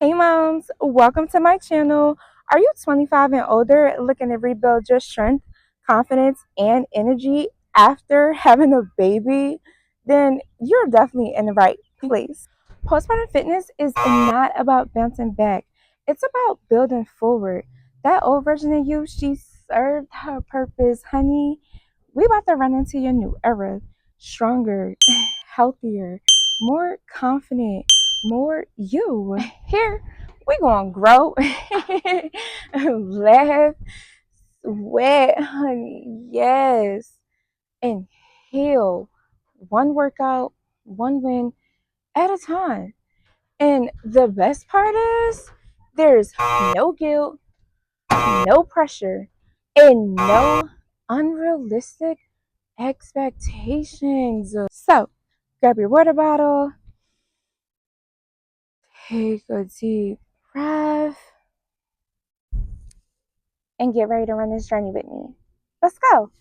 Hey moms, welcome to my channel. Are you 25 and older looking to rebuild your strength, confidence, and energy after having a baby? Then you're definitely in the right place. Postpartum fitness is not about bouncing back, it's about building forward. That old version of you, she served her purpose, honey. We about to run into your new era, stronger, healthier, more confident, more you. Here, we gonna grow, laugh, sweat, honey, yes, and heal. One workout, one win at a time. And the best part is, there's no guilt, no pressure, and no unrealistic expectations. So, grab your water bottle, take a deep breath, and get ready to run this journey with me. Let's go.